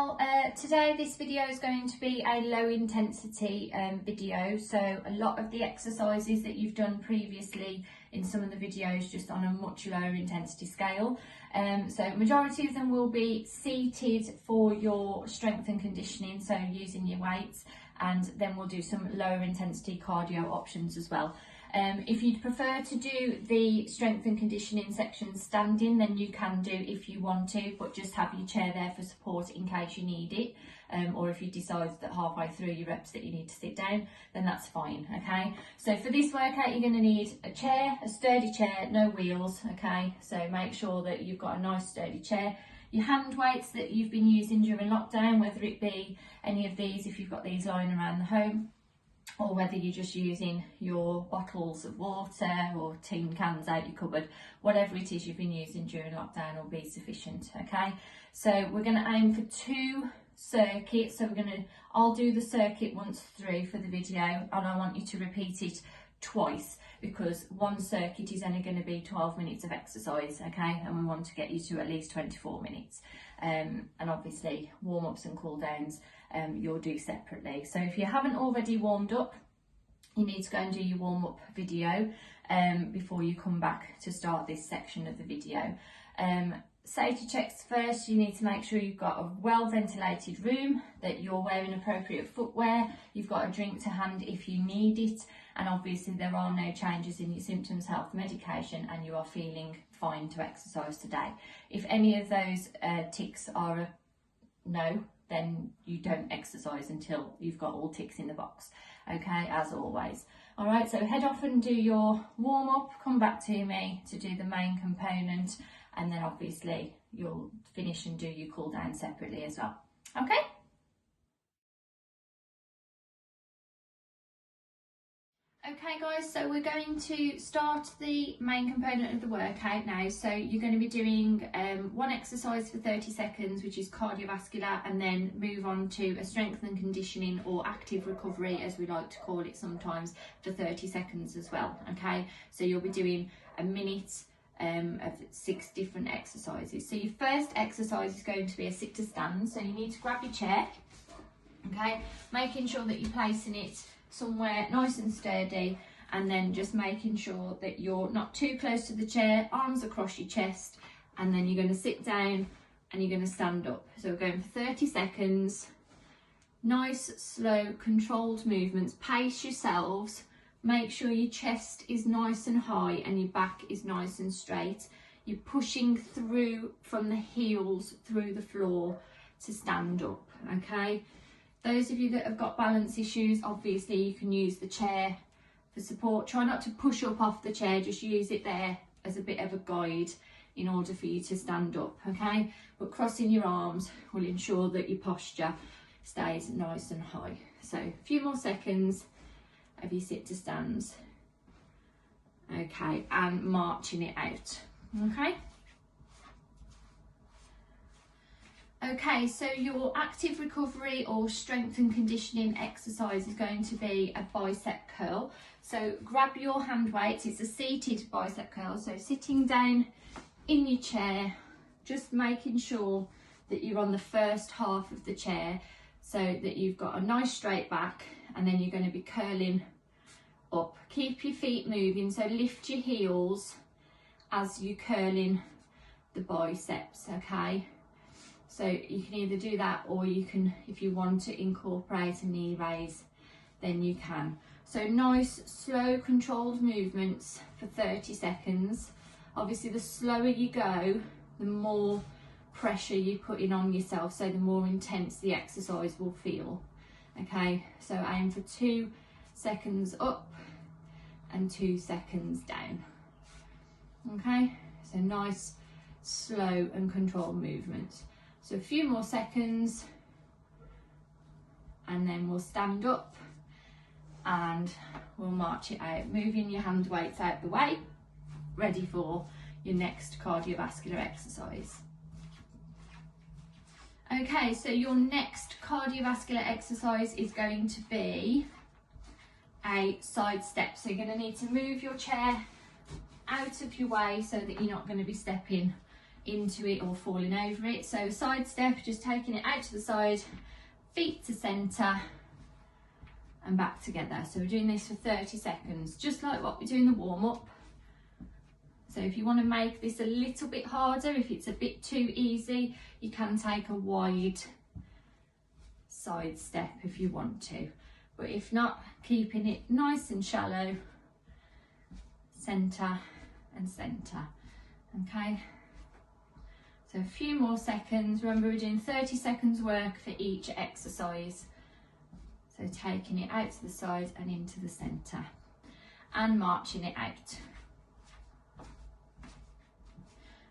Well, today this video is going to be a low intensity video, so a lot of the exercises that you've done previously in some of the videos just on a much lower intensity scale. So majority of them will be seated for your strength and conditioning, so using your weights, and then we'll do some lower intensity cardio options as well. If you'd prefer to do the strength and conditioning section standing, then you can do if you want to, but just have your chair there for support in case you need it, or if you decide that halfway through your reps that you need to sit down, then that's fine. Okay, so for this workout you're going to need a chair, a sturdy chair, no wheels. Okay, so make sure that you've got a nice sturdy chair. Your hand weights that you've been using during lockdown, whether it be any of these if you've got these lying around the home, or whether you're just using your bottles of water or tin cans out your cupboard, whatever it is you've been using during lockdown will be sufficient. Okay, so we're going to aim for 2 circuits. So I'll do the circuit once through for the video, and I want you to repeat it twice, because one circuit is only going to be 12 minutes of exercise. Okay, and we want to get you to at least 24 minutes. And obviously warm-ups and cool-downs you'll do separately. So if you haven't already warmed up, you need to go and do your warm-up video before you come back to start this section of the video. Safety checks first. You need to make sure you've got a well ventilated room, that you're wearing appropriate footwear, you've got a drink to hand if you need it, and obviously there are no changes in your symptoms, health, medication, and you are feeling fine to exercise today. If any of those ticks are a no, then you don't exercise until you've got all ticks in the box. Okay, as always. All right, so head off and do your warm up, come back to me to do the main component, and then obviously you'll finish and do your cool down separately as well. Okay. Okay guys, so we're going to start the main component of the workout now. So you're going to be doing one exercise for 30 seconds, which is cardiovascular, and then move on to a strength and conditioning or active recovery, as we like to call it sometimes, for 30 seconds as well. Okay, so you'll be doing a minute of 6 different exercises. So your first exercise is going to be a sit to stand. So you need to grab your chair, okay, making sure that you're placing it somewhere nice and sturdy, and then just making sure that you're not too close to the chair, arms across your chest, and then you're going to sit down and you're going to stand up. So we're going for 30 seconds, nice, slow, controlled movements. Pace yourselves, make sure your chest is nice and high and your back is nice and straight. You're pushing through from the heels through the floor to stand up. Okay, those of you that have got balance issues, obviously you can use the chair for support. Try not to push up off the chair, just use it there as a bit of a guide in order for you to stand up. Okay, but crossing your arms will ensure that your posture stays nice and high. So a few more seconds of your sit to stands. Okay, and marching it out. Okay. Okay, so your active recovery or strength and conditioning exercise is going to be a bicep curl. So grab your hand weights. It's a seated bicep curl, so sitting down in your chair, just making sure that you're on the first half of the chair so that you've got a nice straight back, and then you're going to be curling up. Keep your feet moving, so lift your heels as you're curling the biceps. Okay, so you can either do that, or you can, if you want to incorporate a knee raise, then you can. So nice, slow, controlled movements for 30 seconds. Obviously, the slower you go, the more pressure you're putting on yourself, so the more intense the exercise will feel. Okay, so aim for 2 seconds up and 2 seconds down. Okay, so nice, slow and controlled movements. So a few more seconds, and then we'll stand up and we'll march it out, moving your hand weights out the way, ready for your next cardiovascular exercise. Okay, so your next cardiovascular exercise is going to be a side step. So you're going to need to move your chair out of your way so that you're not going to be stepping into it or falling over it. So side step, just taking it out to the side, feet to centre and back together. So we're doing this for 30 seconds, just like what we do in the warm-up. So if you want to make this a little bit harder, if it's a bit too easy, you can take a wide side step if you want to. But if not, keeping it nice and shallow, centre and centre, okay? So a few more seconds. Remember, we're doing 30 seconds work for each exercise. So taking it out to the side and into the centre and marching it out.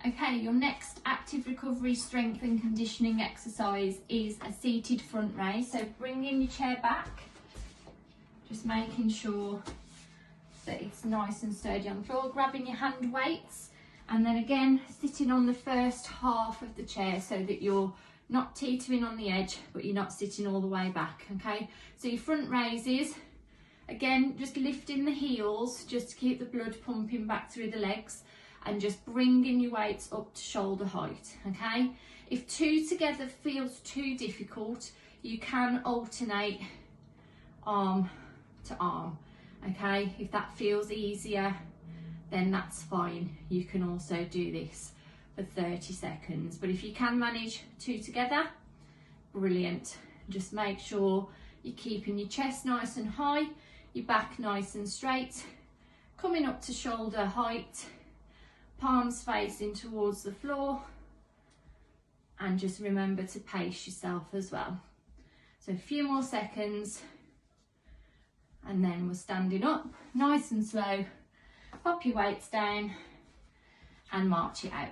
Okay, your next active recovery strength and conditioning exercise is a seated front raise. So bringing your chair back, just making sure that it's nice and sturdy on the floor, grabbing your hand weights, and then again sitting on the first half of the chair so that you're not teetering on the edge, but you're not sitting all the way back, okay? So your front raises, again, just lifting the heels just to keep the blood pumping back through the legs, and just bringing your weights up to shoulder height, okay? If two together feels too difficult, you can alternate arm to arm, okay? If that feels easier, then that's fine. You can also do this for 30 seconds. But if you can manage two together, brilliant. Just make sure you're keeping your chest nice and high, your back nice and straight, coming up to shoulder height, palms facing towards the floor, and just remember to pace yourself as well. So a few more seconds, and then we're standing up nice and slow. Pop your weights down and march it out.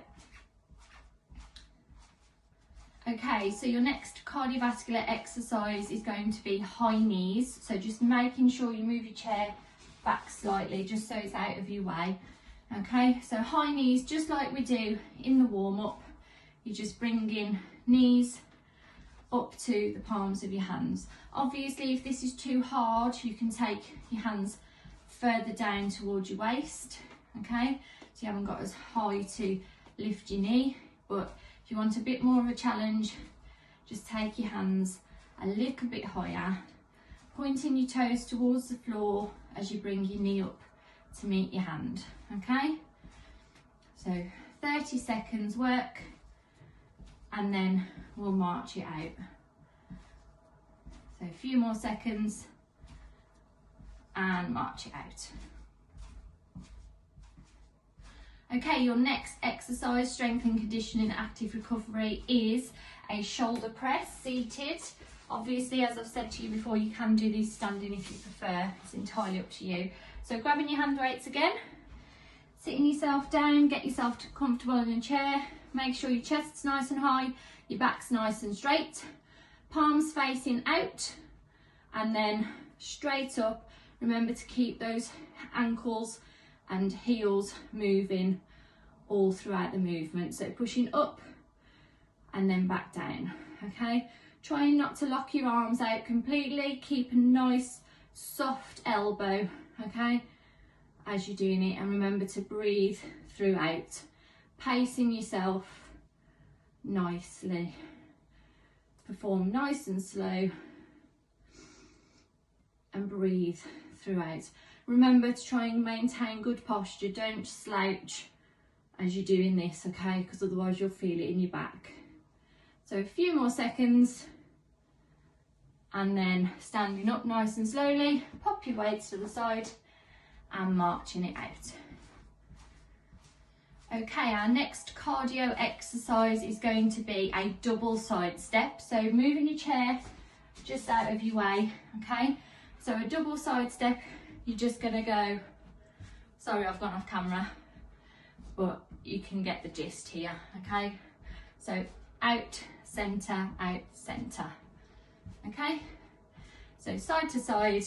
Okay, so your next cardiovascular exercise is going to be high knees. So just making sure you move your chair back slightly just so it's out of your way. Okay, so high knees, just like we do in the warm-up, you just bring in knees up to the palms of your hands. Obviously, if this is too hard, you can take your hands further down towards your waist, okay? So you haven't got as high to lift your knee, but if you want a bit more of a challenge, just take your hands a little bit higher, pointing your toes towards the floor as you bring your knee up to meet your hand, okay? So 30 seconds work, and then we'll march it out. So a few more seconds and march it out. Okay, your next exercise, strength and conditioning active recovery, is a shoulder press seated. Obviously, as I've said to you before, you can do these standing if you prefer. It's entirely up to you. So grabbing your hand weights again, sitting yourself down, get yourself comfortable in a chair. Make sure your chest's nice and high, your back's nice and straight, palms facing out, and then straight up. Remember to keep those ankles and heels moving all throughout the movement. So pushing up and then back down, okay? Trying not to lock your arms out completely. Keep a nice soft elbow, okay, as you're doing it, and remember to breathe throughout, pacing yourself nicely. Perform nice and slow and breathe throughout. Remember to try and maintain good posture. Don't slouch as you're doing this, okay, because otherwise you'll feel it in your back. So a few more seconds, and then standing up nice and slowly, pop your weights to the side and marching it out. Okay, our next cardio exercise is going to be a double side step. So moving your chair just out of your way, okay? So a double side step, you're just gonna go, sorry I've gone off camera, but you can get the gist here, okay? So out, centre, okay? So side to side.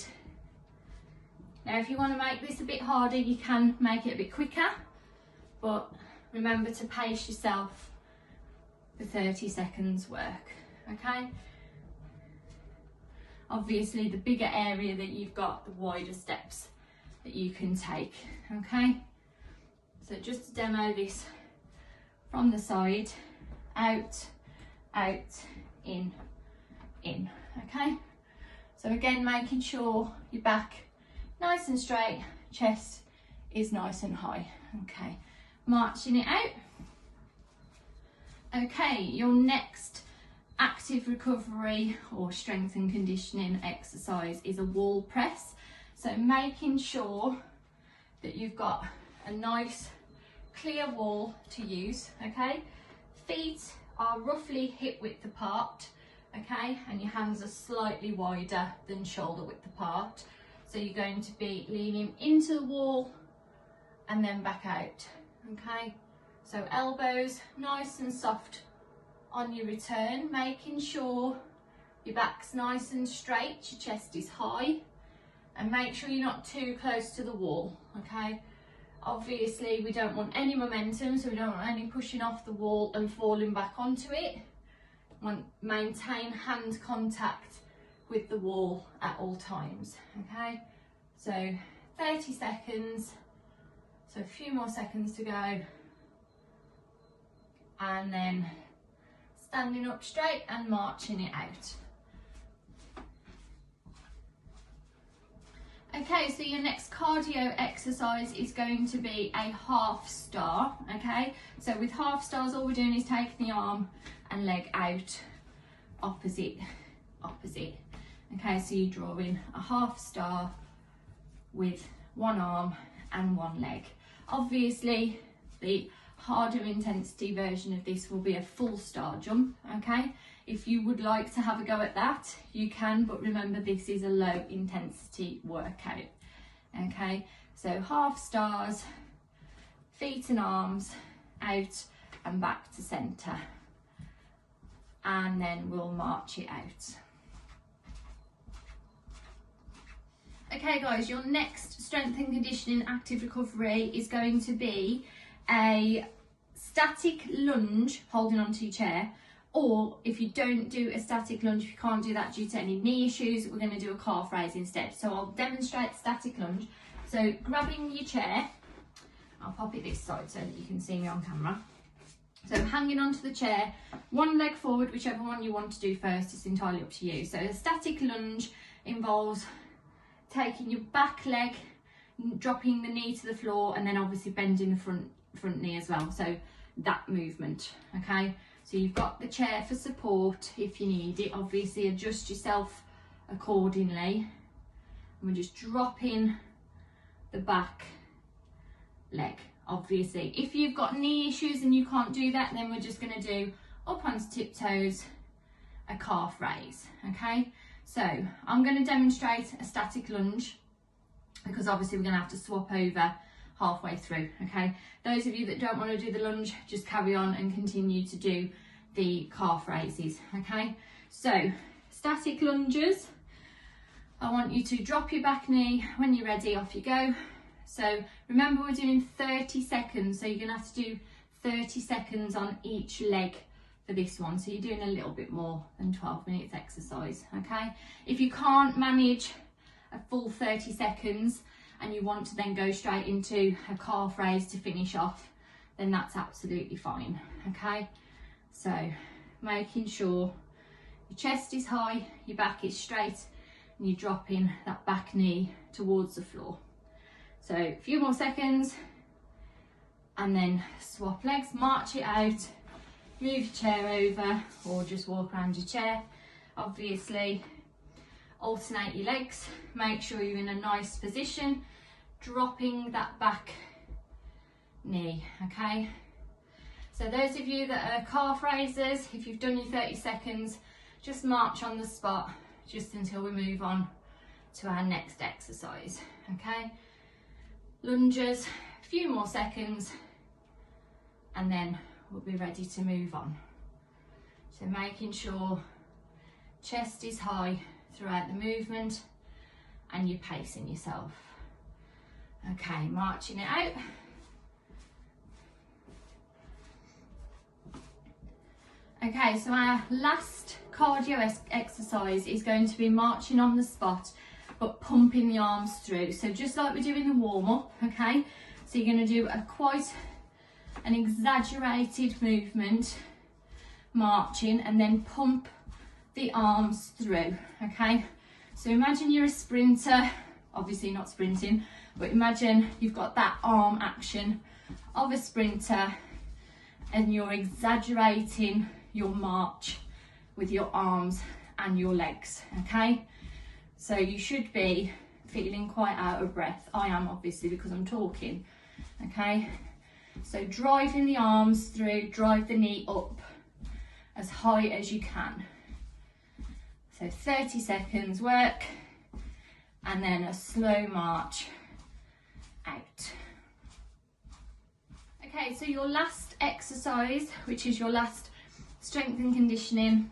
Now if you want to make this a bit harder, you can make it a bit quicker, but remember to pace yourself for 30 seconds work, okay? Obviously the bigger area that you've got, the wider steps that you can take, okay? So just to demo this from the side, out, out, in, okay? So again, making sure your back nice and straight, chest is nice and high, okay? Marching it out. Okay, your next active recovery or strength and conditioning exercise is a wall press. So making sure that you've got a nice clear wall to use, okay? Feet are roughly hip width apart, okay? And your hands are slightly wider than shoulder width apart. So you're going to be leaning into the wall and then back out, okay? So elbows nice and soft on your return, making sure your back's nice and straight, your chest is high, and make sure you're not too close to the wall, okay? Obviously we don't want any momentum, so we don't want any pushing off the wall and falling back onto it. Maintain hand contact with the wall at all times, okay? So 30 seconds, so a few more seconds to go, and then standing up straight and marching it out. Okay, so your next cardio exercise is going to be a half star, okay? So with half stars, all we're doing is taking the arm and leg out, opposite. Okay, so you're drawing a half star with one arm and one leg. Obviously, the harder intensity version of this will be a full star jump, okay? If you would like to have a go at that, you can, but remember this is a low intensity workout, okay? So half stars, feet and arms out and back to centre, and then we'll march it out. Okay guys, your next strength and conditioning active recovery is going to be a static lunge holding onto your chair, or if you don't do a static lunge, if you can't do that due to any knee issues, we're going to do a calf raise instead. So I'll demonstrate static lunge. So grabbing your chair, I'll pop it this side so that you can see me on camera. So hanging onto the chair, one leg forward, whichever one you want to do first, it's entirely up to you. So a static lunge involves taking your back leg, dropping the knee to the floor, and then obviously bending the front knee as well. So that movement, okay? So you've got the chair for support if you need it. Obviously adjust yourself accordingly. And we're just dropping the back leg. Obviously, if you've got knee issues and you can't do that, then we're just going to do up onto tiptoes, a calf raise, okay? So I'm going to demonstrate a static lunge because obviously we're going to have to swap over halfway through, okay? Those of you that don't want to do the lunge, just carry on and continue to do the calf raises, okay? So static lunges, I want you to drop your back knee. When you're ready, off you go. So remember, we're doing 30 seconds, so you're going to have to do 30 seconds on each leg for this one, so you're doing a little bit more than 12 minutes exercise, okay? If you can't manage a full 30 seconds and you want to then go straight into a calf raise to finish off, then that's absolutely fine, okay? So making sure your chest is high, your back is straight, and you're dropping that back knee towards the floor. So a few more seconds, and then swap legs, march it out, move your chair over, or just walk around your chair. Obviously, alternate your legs, make sure you're in a nice position, dropping that back knee, okay? So those of you that are calf raisers, if you've done your 30 seconds, just march on the spot just until we move on to our next exercise, okay? Lunges, a few more seconds, and then we'll be ready to move on. So making sure chest is high throughout the movement and you're pacing yourself. Okay, marching it out. Okay, so our last cardio exercise is going to be marching on the spot, but pumping the arms through. So just like we're doing the warm up, okay? So you're going to do a quite an exaggerated movement, marching, and then pump the arms through, okay? So imagine you're a sprinter, obviously not sprinting, but imagine you've got that arm action of a sprinter and you're exaggerating your march with your arms and your legs, okay? So you should be feeling quite out of breath. I am, obviously, because I'm talking, okay? So driving the arms through, drive the knee up as high as you can. So 30 seconds work, and then a slow march out. Okay, so your last exercise, which is your last strength and conditioning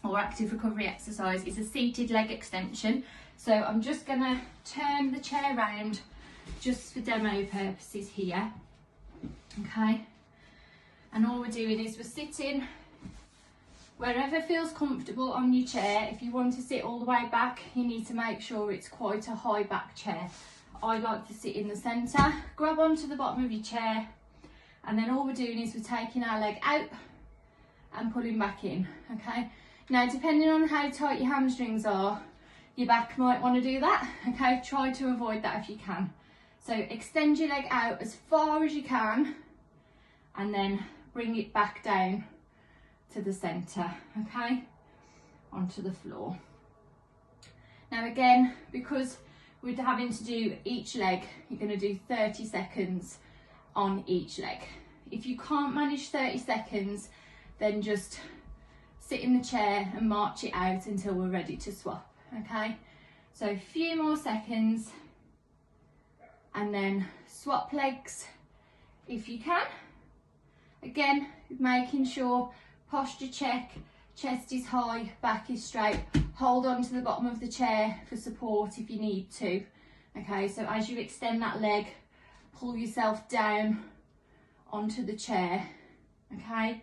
or active recovery exercise, is a seated leg extension. So I'm just gonna turn the chair around just for demo purposes here, okay? And all we're doing is we're sitting wherever feels comfortable on your chair. If you want to sit all the way back, you need to make sure it's quite a high back chair. I like to sit in the centre. Grab onto the bottom of your chair, and then all we're doing is we're taking our leg out and pulling back in, okay? Now, depending on how tight your hamstrings are, your back might want to do that, okay? Try to avoid that if you can. So extend your leg out as far as you can, and then bring it back down to the centre, okay, onto the floor. Now again, because we're having to do each leg, you're going to do 30 seconds on each leg. If you can't manage 30 seconds, then just sit in the chair and march it out until we're ready to swap, okay? So a few more seconds, and then swap legs if you can. Again, making sure posture check, chest is high, back is straight. Hold on to the bottom of the chair for support if you need to. Okay, so as you extend that leg, pull yourself down onto the chair, okay?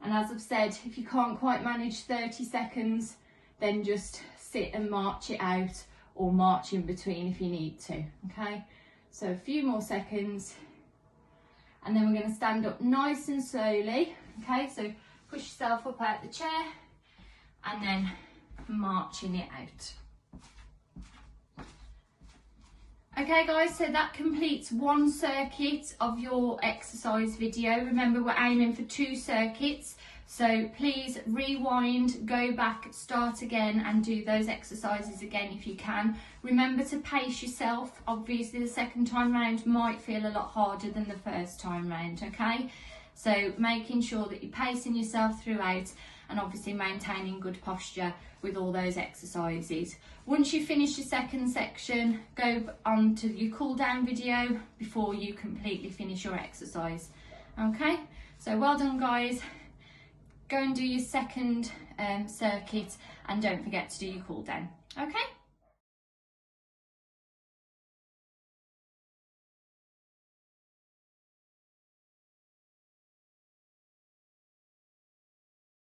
And as I've said, if you can't quite manage 30 seconds, then just sit and march it out, or march in between if you need to, okay? So a few more seconds, and then we're going to stand up nice and slowly, okay? So push yourself up out the chair, and then marching it out. Okay guys, so that completes one circuit of your exercise video. Remember, we're aiming for 2 circuits, so please rewind, go back, start again, and do those exercises again if you can. Remember to pace yourself. Obviously the second time round might feel a lot harder than the first time round, okay? So making sure that you're pacing yourself throughout, and obviously maintaining good posture with all those exercises. Once you finish your second section, go on to your cool down video before you completely finish your exercise. Okay, so well done guys. Go and do your second circuit, and don't forget to do your cool down. Okay.